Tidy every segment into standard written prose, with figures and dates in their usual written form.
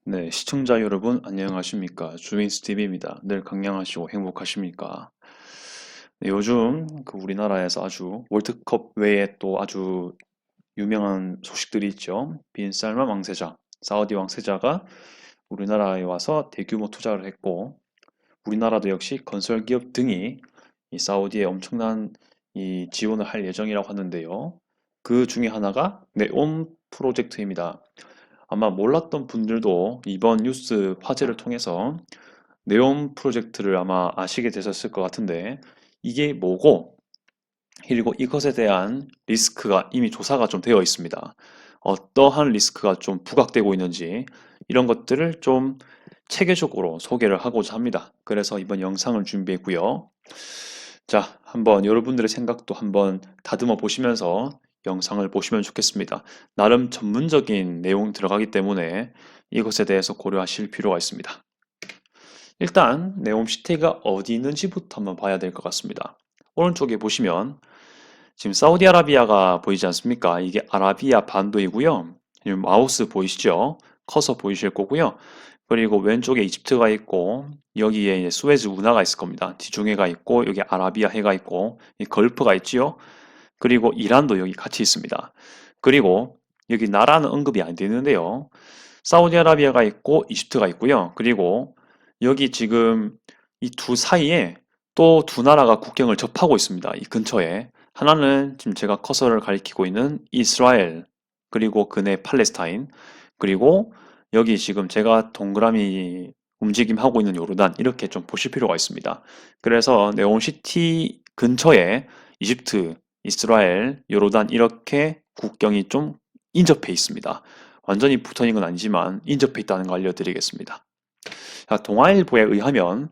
네, 시청자 여러분 안녕하십니까? 주인스 TV입니다. 늘 건강하시고 행복하십니까? 네, 요즘 우리나라에서 아주 월드컵 외에 또 아주 유명한 소식들이 있죠. 빈 살만 왕세자, 사우디 왕세자가 우리나라에 와서 대규모 투자를 했고, 우리나라도 역시 건설 기업 등이 이 사우디에 엄청난 이 지원을 할 예정이라고 하는데요. 그 중에 하나가 네옴 프로젝트입니다. 아마 몰랐던 분들도 이번 뉴스 화제를 통해서 네온 프로젝트를 아마 아시게 되셨을 것 같은데 이게 뭐고 그리고 이것에 대한 리스크가 이미 조사가 좀 되어 있습니다. 어떠한 리스크가 좀 부각되고 있는지 이런 것들을 좀 체계적으로 소개를 하고자 합니다. 그래서 이번 영상을 준비했고요. 자, 한번 여러분들의 생각도 한번 다듬어 보시면서 영상을 보시면 좋겠습니다. 나름 전문적인 내용 들어가기 때문에 이것에 대해서 고려하실 필요가 있습니다. 일단 네옴시티가 어디 있는지부터 한번 봐야 될 것 같습니다. 오른쪽에 보시면 지금 사우디아라비아가 보이지 않습니까? 이게 아라비아 반도이고요. 지금 마우스 보이시죠? 커서 보이실 거고요. 그리고 왼쪽에 이집트가 있고 여기에 이제 수에즈 운하가 있을 겁니다. 지중해가 있고 여기 아라비아 해가 있고 이 걸프가 있지요. 그리고 이란도 여기 같이 있습니다. 그리고 여기 나라는 언급이 안 되는데요. 사우디아라비아가 있고 이집트가 있고요. 그리고 여기 지금 이 두 사이에 또 두 나라가 국경을 접하고 있습니다. 이 근처에. 하나는 지금 제가 커서를 가리키고 있는 이스라엘, 그리고 그네 팔레스타인, 그리고 여기 지금 제가 동그라미 움직임하고 있는 요르단, 이렇게 좀 보실 필요가 있습니다. 그래서 네온시티 근처에 이집트, 이스라엘, 요르단 이렇게 국경이 좀 인접해 있습니다. 완전히 붙어 있는 건 아니지만 인접해 있다는 거 알려드리겠습니다. 자, 동아일보에 의하면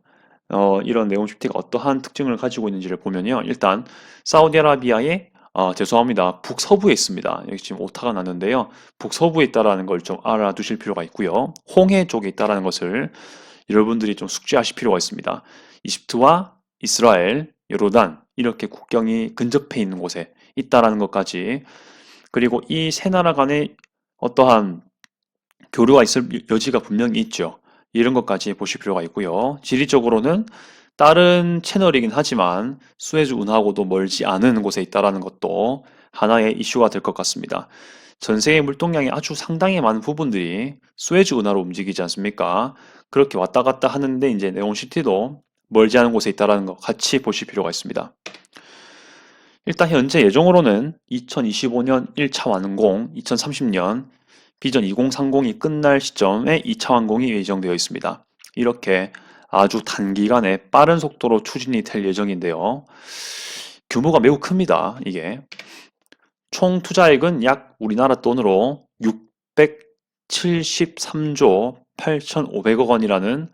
이런 네옴시티가 어떠한 특징을 가지고 있는지를 보면요. 일단 사우디아라비아의 죄송합니다. 북서부에 있습니다. 여기 지금 오타가 났는데요. 북서부에 있다라는 걸 좀 알아두실 필요가 있고요. 홍해 쪽에 있다라는 것을 여러분들이 좀 숙지하실 필요가 있습니다. 이집트와 이스라엘, 요르단 이렇게 국경이 근접해 있는 곳에 있다라는 것까지, 그리고 이 세 나라 간에 어떠한 교류가 있을 여지가 분명히 있죠. 이런 것까지 보실 필요가 있고요. 지리적으로는 다른 채널이긴 하지만 수에즈 운하고도 멀지 않은 곳에 있다라는 것도 하나의 이슈가 될 것 같습니다. 전 세계 물동량이 아주 상당히 많은 부분들이 수에즈 운하로 움직이지 않습니까? 그렇게 왔다 갔다 하는데 이제 네온시티도 멀지 않은 곳에 있다라는 거 같이 보실 필요가 있습니다. 일단 현재 예정으로는 2025년 1차 완공, 2030년 비전 2030이 끝날 시점에 2차 완공이 예정되어 있습니다. 이렇게 아주 단기간에 빠른 속도로 추진이 될 예정인데요. 규모가 매우 큽니다. 이게 총 투자액은 약 우리나라 돈으로 673조 8,500억 원이라는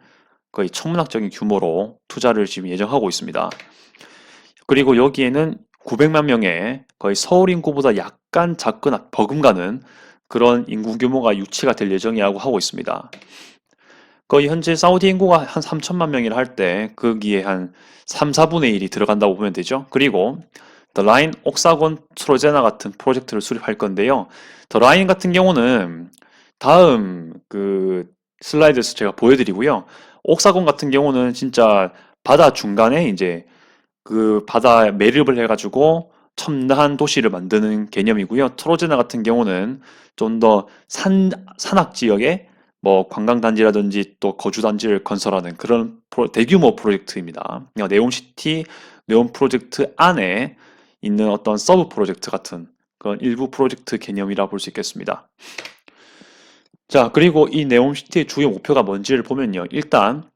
거의 천문학적인 규모로 투자를 지금 예정하고 있습니다. 그리고 여기에는 900만 명의 거의 서울 인구보다 약간 작거나 버금가는 그런 인구 규모가 유치가 될 예정이라고 하고 있습니다. 거의 현재 사우디 인구가 한 3천만 명이라 할 때 거기에 한 3, 4분의 1이 들어간다고 보면 되죠. 그리고 더 라인 옥사곤 트로제나 같은 프로젝트를 수립할 건데요. 더 라인 같은 경우는 다음 슬라이드에서 제가 보여드리고요. 옥사곤 같은 경우는 진짜 바다 중간에 이제 그 바다에 매립을 해가지고 첨단 도시를 만드는 개념이고요. 트로제나 같은 경우는 좀 더 산악 지역에 뭐 관광단지라든지 또 거주단지를 건설하는 그런 대규모 프로젝트입니다. 그러니까 네옴시티, 네옴 프로젝트 안에 있는 어떤 서브 프로젝트 같은 그런 일부 프로젝트 개념이라 볼 수 있겠습니다. 자, 그리고 이 네옴시티의 주요 목표가 뭔지를 보면요. 일단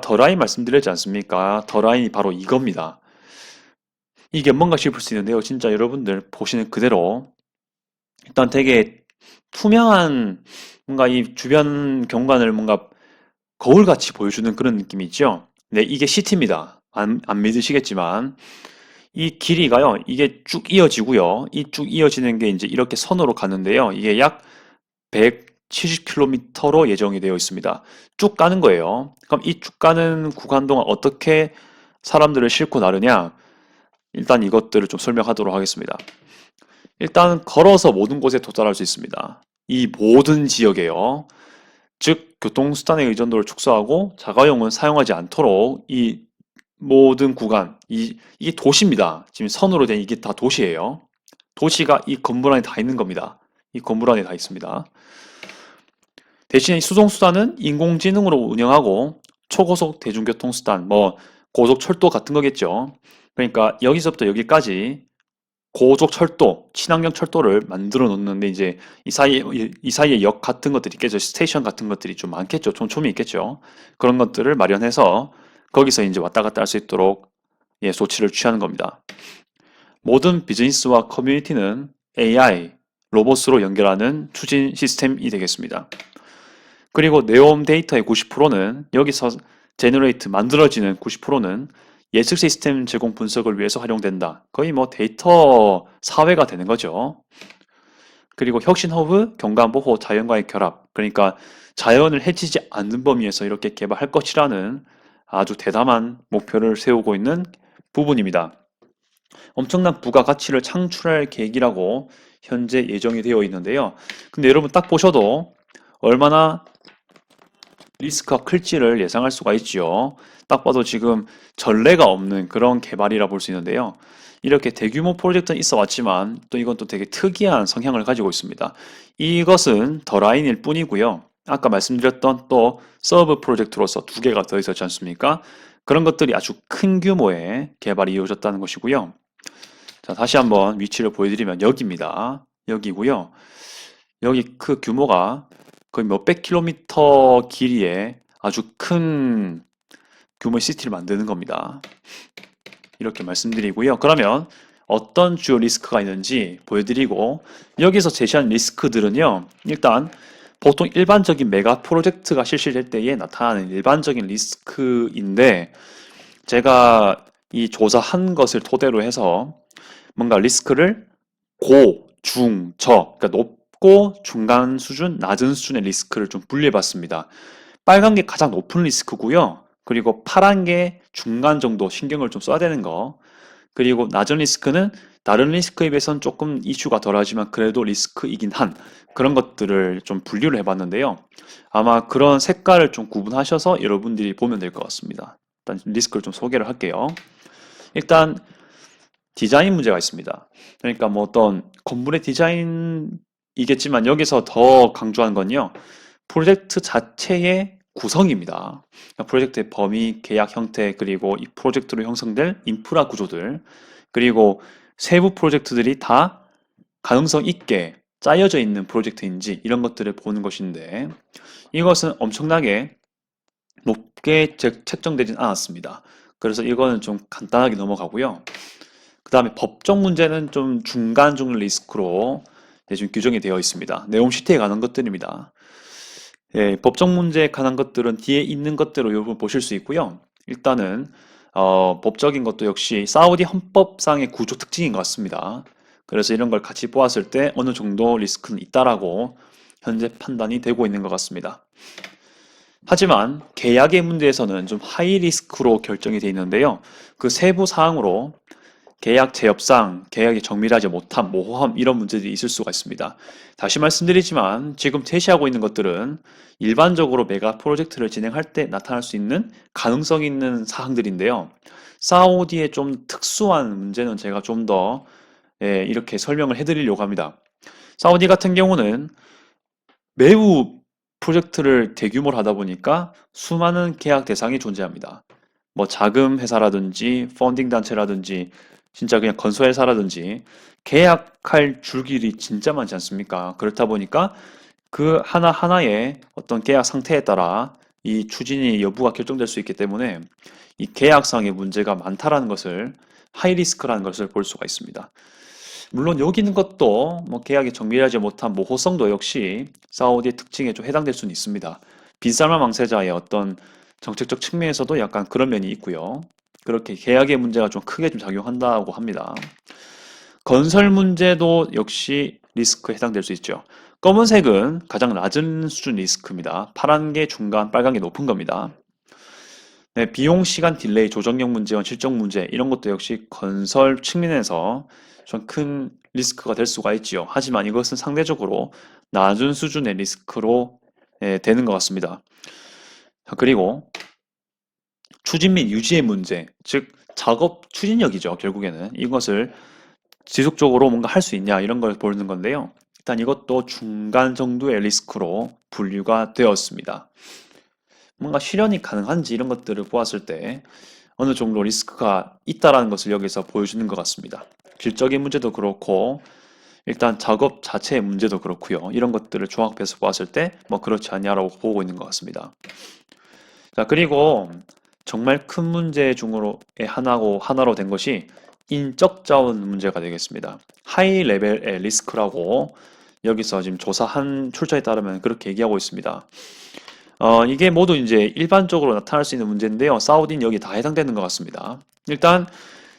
더 라인 말씀드렸지 않습니까? 더 라인이 바로 이겁니다. 이게 뭔가 싶을 수 있는데요. 진짜 여러분들 보시는 그대로 일단 되게 투명한 뭔가 이 주변 경관을 뭔가 거울같이 보여주는 그런 느낌이 있죠. 네, 이게 시티입니다. 안 믿으시겠지만 이 길이가요. 이게 쭉 이어지고요. 이 쭉 이어지는 게 이제 이렇게 선으로 가는데요. 이게 약 170km로 예정이 되어 있습니다. 쭉 가는 거예요. 그럼 이 쭉 가는 구간 동안 어떻게 사람들을 싣고 나르냐? 일단 이것들을 좀 설명하도록 하겠습니다. 일단 걸어서 모든 곳에 도달할 수 있습니다. 이 모든 지역에요. 즉 교통수단의 의존도를 축소하고 자가용은 사용하지 않도록 이 모든 구간, 이게 도시입니다. 지금 선으로 된 이게 다 도시예요. 도시가 이 건물 안에 다 있는 겁니다. 이 건물 안에 다 있습니다. 대신에 이 수송수단은 인공지능으로 운영하고 초고속 대중교통수단, 뭐 고속철도 같은 거겠죠. 그러니까 여기서부터 여기까지 고속철도, 친환경 철도를 만들어 놓는데 이제 이 사이에 역 같은 것들이 있겠죠. 스테이션 같은 것들이 좀 많겠죠. 촘촘히 있겠죠. 그런 것들을 마련해서 거기서 이제 왔다 갔다 할 수 있도록 예, 조치를 취하는 겁니다. 모든 비즈니스와 커뮤니티는 AI, 로봇으로 연결하는 추진 시스템이 되겠습니다. 그리고 네옴 데이터의 90%는 여기서 제너레이트 만들어지는 90%는 예측 시스템 제공 분석을 위해서 활용된다. 거의 뭐 데이터 사회가 되는 거죠. 그리고 혁신 허브, 경관 보호, 자연과의 결합. 그러니까 자연을 해치지 않는 범위에서 이렇게 개발할 것이라는 아주 대담한 목표를 세우고 있는 부분입니다. 엄청난 부가가치를 창출할 계획이라고 현재 예정이 되어 있는데요. 근데 여러분 딱 보셔도 얼마나 리스크가 클지를 예상할 수가 있지요. 딱 봐도 지금 전례가 없는 그런 개발이라 볼 수 있는데요. 이렇게 대규모 프로젝트는 있어 왔지만 또 이건 또 되게 특이한 성향을 가지고 있습니다. 이것은 더 라인일 뿐이고요. 아까 말씀드렸던 또 서브 프로젝트로서 두 개가 더 있었지 않습니까? 그런 것들이 아주 큰 규모의 개발이 이루어졌다는 것이고요. 자, 다시 한번 위치를 보여드리면 여기입니다. 여기고요. 여기 그 규모가 거의 몇백 킬로미터 길이의 아주 큰 규모의 시티를 만드는 겁니다. 이렇게 말씀드리고요. 그러면 어떤 주요 리스크가 있는지 보여드리고 여기서 제시한 리스크들은요. 일단 보통 일반적인 메가 프로젝트가 실시될 때에 나타나는 일반적인 리스크인데 제가 이 조사한 것을 토대로 해서 뭔가 리스크를 고, 중, 저, 그러니까 높고 중간 수준, 낮은 수준의 리스크를 좀 분류해봤습니다. 빨간 게 가장 높은 리스크고요. 그리고 파란 게 중간 정도 신경을 좀 써야 되는 거. 그리고 낮은 리스크는 다른 리스크에 비해서는 조금 이슈가 덜하지만 그래도 리스크이긴 한 그런 것들을 좀 분류를 해봤는데요. 아마 그런 색깔을 좀 구분하셔서 여러분들이 보면 될 것 같습니다. 일단 리스크를 좀 소개를 할게요. 일단 디자인 문제가 있습니다. 그러니까 뭐 어떤 건물의 디자인이겠지만 여기서 더 강조한 건요. 프로젝트 자체의 구성입니다. 그러니까 프로젝트의 범위, 계약 형태, 그리고 이 프로젝트로 형성될 인프라 구조들, 그리고 세부 프로젝트들이 다 가능성 있게 짜여져 있는 프로젝트인지 이런 것들을 보는 것인데 이것은 엄청나게 높게 책정되진 않았습니다. 그래서 이거는 좀 간단하게 넘어가고요. 그 다음에 법적 문제는 좀 중간 중 리스크로 지금 규정이 되어 있습니다. 네옴 시트에 관한 것들입니다. 예, 법적 문제에 관한 것들은 뒤에 있는 것대로 여러분 보실 수 있고요. 일단은 법적인 것도 역시 사우디 헌법상의 구조 특징인 것 같습니다. 그래서 이런 걸 같이 보았을 때 어느 정도 리스크는 있다라고 현재 판단이 되고 있는 것 같습니다. 하지만 계약의 문제에서는 좀 하이 리스크로 결정이 되어 있는데요. 그 세부 사항으로 계약 재협상, 계약이 정밀하지 못함, 모호함 이런 문제들이 있을 수가 있습니다. 다시 말씀드리지만 지금 제시하고 있는 것들은 일반적으로 메가 프로젝트를 진행할 때 나타날 수 있는 가능성 있는 사항들인데요. 사우디의 좀 특수한 문제는 제가 좀 더 이렇게 설명을 해드리려고 합니다. 사우디 같은 경우는 매우 프로젝트를 대규모로 하다 보니까 수많은 계약 대상이 존재합니다. 뭐 자금 회사라든지 펀딩 단체라든지 진짜 그냥 건설회사라든지 계약할 줄길이 진짜 많지 않습니까? 그렇다 보니까 그 하나하나의 어떤 계약 상태에 따라 이 추진이 여부가 결정될 수 있기 때문에 이 계약상의 문제가 많다라는 것을 하이리스크라는 것을 볼 수가 있습니다. 물론 여기 있는 것도 뭐 계약이 정밀하지 못한 모호성도 역시 사우디의 특징에 좀 해당될 수는 있습니다. 빈살만 왕세자의 어떤 정책적 측면에서도 약간 그런 면이 있고요. 그렇게 계약의 문제가 좀 크게 좀 작용한다고 합니다. 건설 문제도 역시 리스크에 해당될 수 있죠. 검은색은 가장 낮은 수준 리스크입니다. 파란 게 중간, 빨간 게 높은 겁니다. 네, 비용, 시간, 딜레이, 조정력 문제와 실적 문제 이런 것도 역시 건설 측면에서 좀 큰 리스크가 될 수가 있지요. 하지만 이것은 상대적으로 낮은 수준의 리스크로 되는 것 같습니다. 그리고 추진 및 유지의 문제, 즉 작업 추진력이죠. 결국에는 이것을 지속적으로 뭔가 할 수 있냐 이런 걸 보는 건데요. 일단 이것도 중간 정도의 리스크로 분류가 되었습니다. 뭔가 실현이 가능한지 이런 것들을 보았을 때 어느 정도 리스크가 있다라는 것을 여기서 보여주는 것 같습니다. 질적인 문제도 그렇고 일단 작업 자체의 문제도 그렇고요. 이런 것들을 종합해서 보았을 때 뭐 그렇지 않냐라고 보고 있는 것 같습니다. 자, 그리고 정말 큰 문제 중으로의 하나로 된 것이 인적 자원 문제가 되겠습니다. 하이 레벨의 리스크라고 여기서 지금 조사한 출처에 따르면 그렇게 얘기하고 있습니다. 이게 모두 이제 일반적으로 나타날 수 있는 문제인데요. 사우디는 여기 다 해당되는 것 같습니다. 일단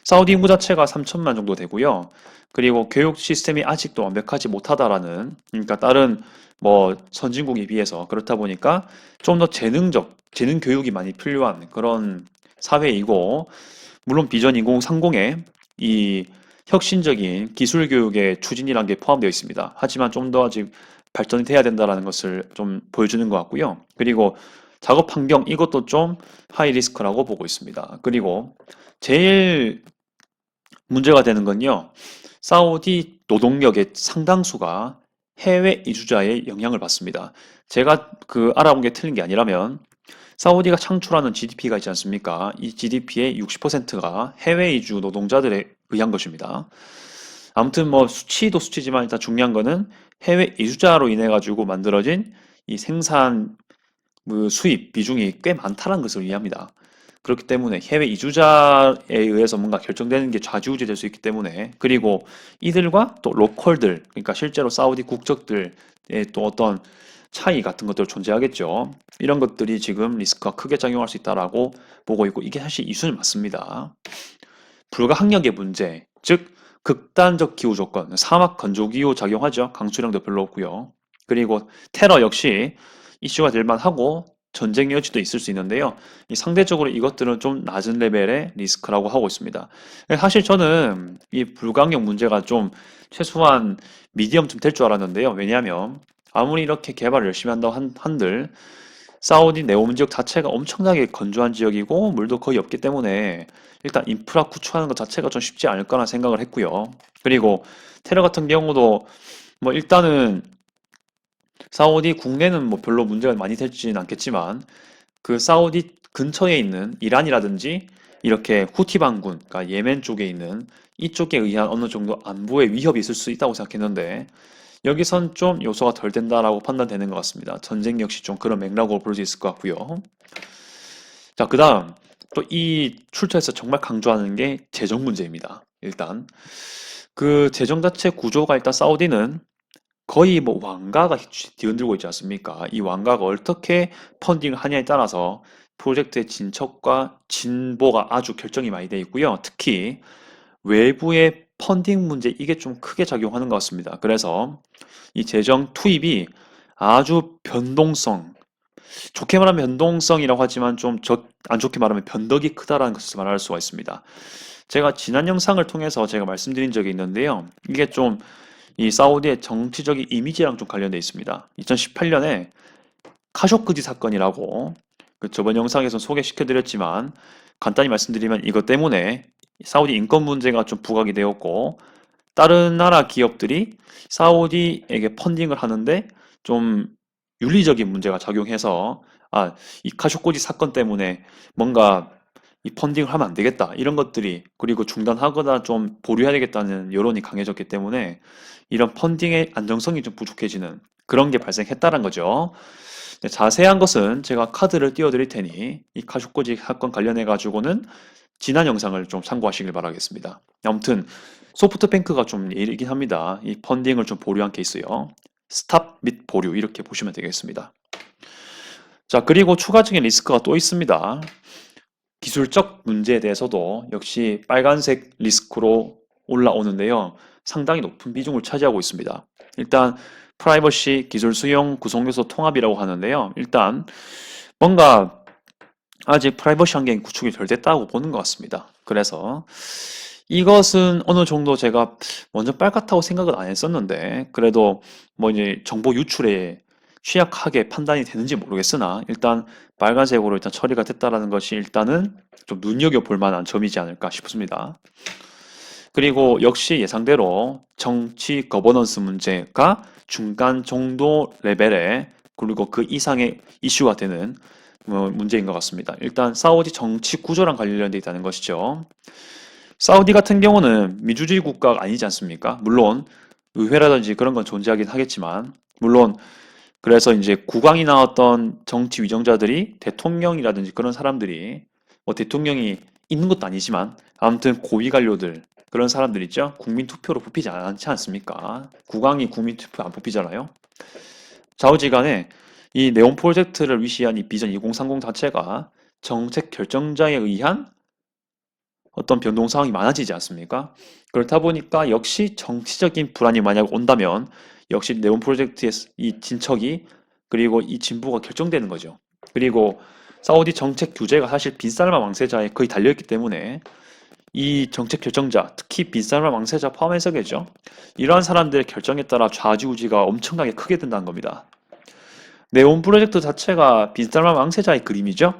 사우디 인구 자체가 3천만 정도 되고요. 그리고 교육 시스템이 아직도 완벽하지 못하다라는, 그러니까 다른 뭐 선진국에 비해서 그렇다 보니까 좀 더 재능 교육이 많이 필요한 그런 사회이고, 물론 비전 2030에 이 혁신적인 기술 교육의 추진이라는 게 포함되어 있습니다. 하지만 좀 더 아직 발전이 돼야 된다는 것을 좀 보여주는 것 같고요. 그리고 작업 환경 이것도 좀 하이 리스크라고 보고 있습니다. 그리고 제일 문제가 되는 건요. 사우디 노동력의 상당수가 해외 이주자의 영향을 받습니다. 제가 알아본 게 틀린 게 아니라면 사우디가 창출하는 GDP가 있지 않습니까? 이 GDP의 60%가 해외 이주 노동자들에 의한 것입니다. 아무튼 뭐 수치도 수치지만 일단 중요한 거는 해외 이주자로 인해 가지고 만들어진 이 생산 수입 비중이 꽤 많다는 것을 의미합니다. 그렇기 때문에 해외 이주자에 의해서 뭔가 결정되는 게 좌지우지 될 수 있기 때문에, 그리고 이들과 또 로컬들, 그러니까 실제로 사우디 국적들의 또 어떤 차이 같은 것들 존재하겠죠. 이런 것들이 지금 리스크가 크게 작용할 수 있다라고 보고 있고, 이게 사실 이수는 맞습니다. 불가항력의 문제, 즉 극단적 기후 조건, 사막 건조기후 작용하죠. 강수량도 별로 없고요. 그리고 테러 역시 이슈가 될 만하고 전쟁 여지도 있을 수 있는데요. 상대적으로 이것들은 좀 낮은 레벨의 리스크라고 하고 있습니다. 사실 저는 이 불가항력 문제가 좀 최소한 미디엄쯤 될 줄 알았는데요. 왜냐하면 아무리 이렇게 개발을 열심히 한다고 한들 사우디 네옴 지역 자체가 엄청나게 건조한 지역이고 물도 거의 없기 때문에 일단 인프라 구축하는 것 자체가 좀 쉽지 않을 거라 생각을 했고요. 그리고 테러 같은 경우도 뭐 일단은 사우디 국내는 뭐 별로 문제가 많이 될지는 않겠지만 그 사우디 근처에 있는 이란이라든지 이렇게 후티 반군, 그러니까 예멘 쪽에 있는 이쪽에 의한 어느 정도 안보의 위협이 있을 수 있다고 생각했는데 여기선 좀 요소가 덜 된다라고 판단되는 것 같습니다. 전쟁 역시 좀 그런 맥락으로 볼 수 있을 것 같고요. 자, 그다음 또 이 출처에서 정말 강조하는 게 재정 문제입니다. 일단 그 재정 자체 구조가 일단 사우디는 거의 뭐 왕가가 뒤흔들고 있지 않습니까? 이 왕가가 어떻게 펀딩을 하냐에 따라서 프로젝트의 진척과 진보가 아주 결정이 많이 되어 있고요. 특히 외부의 펀딩 문제 이게 좀 크게 작용하는 것 같습니다. 그래서 이 재정 투입이 아주 변동성, 좋게 말하면 변동성이라고 하지만 좀 안 좋게 말하면 변덕이 크다라는 것을 말할 수가 있습니다. 제가 지난 영상을 통해서 제가 말씀드린 적이 있는데요. 이게 좀 이 사우디의 정치적인 이미지랑 좀 관련돼 있습니다. 2018년에 카쇼크지 사건이라고 저번 영상에서 소개시켜드렸지만 간단히 말씀드리면 이것 때문에 사우디 인권 문제가 좀 부각이 되었고 다른 나라 기업들이 사우디에게 펀딩을 하는데 좀 윤리적인 문제가 작용해서 이 카쇼코지 사건 때문에 뭔가 이 펀딩을 하면 안 되겠다 이런 것들이 그리고 중단하거나 좀 보류해야 되겠다는 여론이 강해졌기 때문에 이런 펀딩의 안정성이 좀 부족해지는 그런 게 발생했다는 거죠. 네, 자세한 것은 제가 카드를 띄워드릴 테니 이 카쇼코지 사건 관련해 가지고는 지난 영상을 좀 참고하시길 바라겠습니다. 아무튼 소프트뱅크가 좀 예리긴 합니다. 이 펀딩을 좀 보류한 케이스요. 스탑 및 보류 이렇게 보시면 되겠습니다. 자, 그리고 추가적인 리스크가 또 있습니다. 기술적 문제에 대해서도 역시 빨간색 리스크로 올라오는데요. 상당히 높은 비중을 차지하고 있습니다. 일단 프라이버시, 기술 수용, 구성 요소 통합이라고 하는데요. 일단 뭔가 아직 프라이버시 환경이 구축이 덜 됐다고 보는 것 같습니다. 그래서 이것은 어느 정도 제가 먼저 빨갛다고 생각은 안 했었는데 그래도 뭐 이제 정보 유출에 취약하게 판단이 되는지 모르겠으나 일단 빨간색으로 일단 처리가 됐다라는 것이 일단은 좀 눈여겨볼 만한 점이지 않을까 싶습니다. 그리고 역시 예상대로 정치 거버넌스 문제가 중간 정도 레벨의 그리고 그 이상의 이슈가 되는 문제인 것 같습니다. 일단 사우디 정치 구조랑 관련되어 있다는 것이죠. 사우디 같은 경우는 민주주의 국가가 아니지 않습니까? 물론 의회라든지 그런 건 존재하긴 하겠지만 물론 그래서 이제 국왕이 나왔던 정치 위정자들이 대통령이라든지 그런 사람들이 뭐 대통령이 있는 것도 아니지만 아무튼 고위 관료들 그런 사람들 있죠? 국민 투표로 뽑히지 않지 않습니까? 국왕이 국민 투표 안 뽑히잖아요. 좌우지간에 이 네온 프로젝트를 위시한 이 비전 2030 자체가 정책 결정자에 의한 어떤 변동 상황이 많아지지 않습니까? 그렇다 보니까 역시 정치적인 불안이 만약 온다면 역시 네온 프로젝트의 이 진척이 그리고 이 진보가 결정되는 거죠. 그리고 사우디 정책 규제가 사실 빈살만 왕세자에 거의 달려있기 때문에 이 정책 결정자, 특히 빈살만 왕세자 포함해서겠죠. 이러한 사람들의 결정에 따라 좌지우지가 엄청나게 크게 된다는 겁니다. 네온 프로젝트 자체가 빈살만 왕세자의 그림이죠.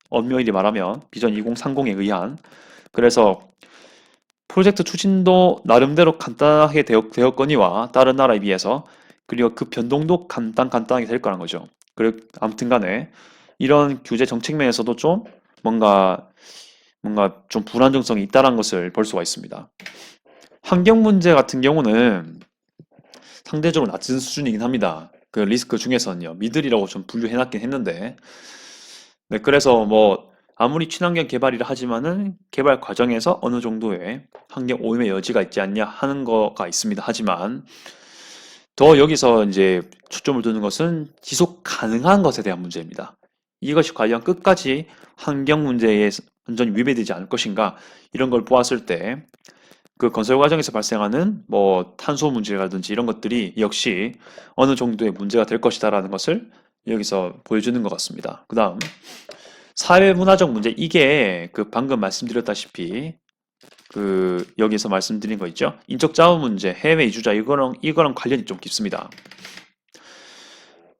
엄밀히 말하면 비전 2030에 의한 그래서 프로젝트 추진도 나름대로 간단하게 되었거니와 다른 나라에 비해서 그리고 그 변동도 간단하게 될 거란 거죠. 그리고 아무튼 간에 이런 규제 정책 면에서도 좀 뭔가 좀 불안정성이 있다는 것을 볼 수가 있습니다. 환경 문제 같은 경우는 상대적으로 낮은 수준이긴 합니다. 그 리스크 중에서는요. 미들이라고 좀 분류해놨긴 했는데 네, 그래서 뭐 아무리 친환경 개발이라 하지만은 개발 과정에서 어느 정도의 환경 오염의 여지가 있지 않냐 하는 거가 있습니다. 하지만 더 여기서 이제 초점을 두는 것은 지속 가능한 것에 대한 문제입니다. 이것이 과연 끝까지 환경 문제에 완전히 위배되지 않을 것인가 이런 걸 보았을 때 그 건설 과정에서 발생하는 뭐 탄소 문제라든지 이런 것들이 역시 어느 정도의 문제가 될 것이다라는 것을 여기서 보여주는 것 같습니다. 그 다음 사회 문화적 문제 이게 그 방금 말씀드렸다시피 그 여기서 말씀드린 거 있죠? 인적 자원 문제, 해외 이주자 이거랑 관련이 좀 깊습니다.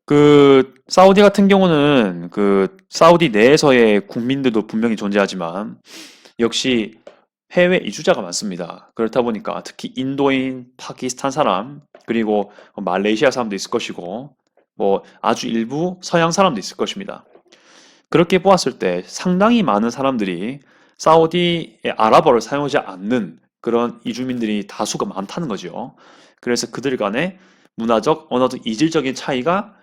그 사우디 같은 경우는 그 사우디 내에서의 국민들도 분명히 존재하지만 역시 해외 이주자가 많습니다. 그렇다 보니까 특히 인도인, 파키스탄 사람, 그리고 말레이시아 사람도 있을 것이고 뭐 아주 일부 서양 사람도 있을 것입니다. 그렇게 보았을 때 상당히 많은 사람들이 사우디의 아랍어를 사용하지 않는 그런 이주민들이 다수가 많다는 거죠. 그래서 그들 간의 문화적, 언어적, 이질적인 차이가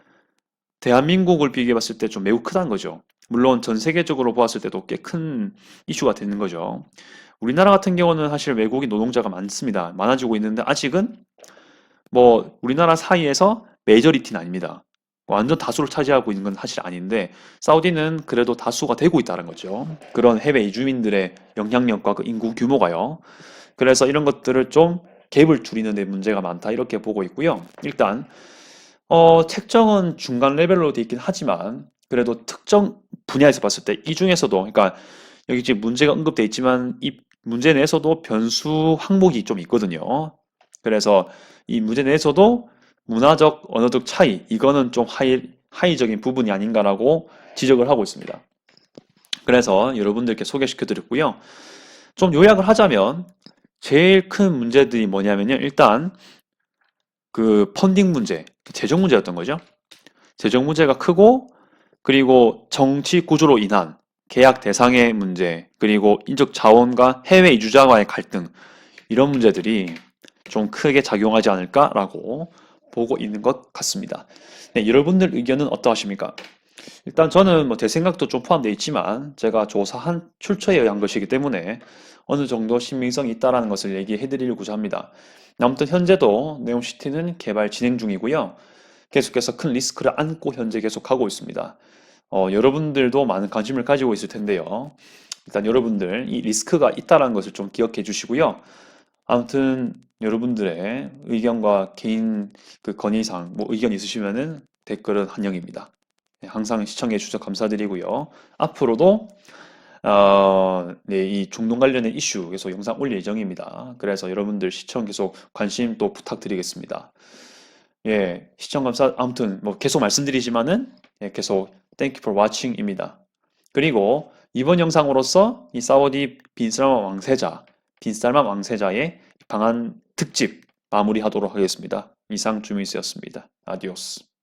대한민국을 비교해 봤을 때 좀 매우 크다는 거죠. 물론 전 세계적으로 보았을 때도 꽤 큰 이슈가 되는 거죠. 우리나라 같은 경우는 사실 외국인 노동자가 많습니다. 많아지고 있는데 아직은 뭐 우리나라 사이에서 메이저리티는 아닙니다. 완전 다수를 차지하고 있는 건 사실 아닌데 사우디는 그래도 다수가 되고 있다는 거죠. 그런 해외 이주민들의 영향력과 그 인구 규모가요. 그래서 이런 것들을 좀 갭을 줄이는 데 문제가 많다 이렇게 보고 있고요. 일단 책정은 중간 레벨로 돼 있긴 하지만 그래도 특정 분야에서 봤을 때 이 중에서도 그러니까 여기 지금 문제가 언급돼 있지만 이 문제 내에서도 변수 항목이 좀 있거든요. 그래서 이 문제 내에서도 문화적, 언어적 차이, 이거는 좀 하이적인 부분이 아닌가라고 지적을 하고 있습니다. 그래서 여러분들께 소개시켜 드렸고요. 좀 요약을 하자면 제일 큰 문제들이 뭐냐면요. 일단 그 펀딩 문제, 재정 문제였던 거죠. 재정 문제가 크고 그리고 정치 구조로 인한 계약 대상의 문제, 그리고 인적 자원과 해외 이주자와의 갈등 이런 문제들이 좀 크게 작용하지 않을까라고 보고 있는 것 같습니다. 네, 여러분들 의견은 어떠하십니까? 일단 저는 뭐 제 생각도 좀 포함되어 있지만 제가 조사한 출처에 의한 것이기 때문에 어느 정도 신빙성이 있다라는 것을 얘기해 드리려고자 합니다. 아무튼 현재도 네옴시티는 개발 진행 중이고요. 계속해서 큰 리스크를 안고 현재 계속 하고 있습니다. 여러분들도 많은 관심을 가지고 있을 텐데요. 일단 여러분들 이 리스크가 있다는 것을 좀 기억해 주시고요. 아무튼 여러분들의 의견과 개인 그 건의사항, 뭐 의견 있으시면은 댓글은 환영입니다. 네, 항상 시청해 주셔서 감사드리고요. 앞으로도 네, 이 중동 관련된 이슈 계속 영상 올릴 예정입니다. 그래서 여러분들 시청 계속 관심 또 부탁드리겠습니다. 예, 시청 감사, 아무튼 뭐 계속 말씀드리지만은 예, 계속 Thank you for watching입니다. 그리고 이번 영상으로서 이 사우디 빈살만 왕세자의 방한 특집 마무리하도록 하겠습니다. 이상 주미스였습니다. 아디오스.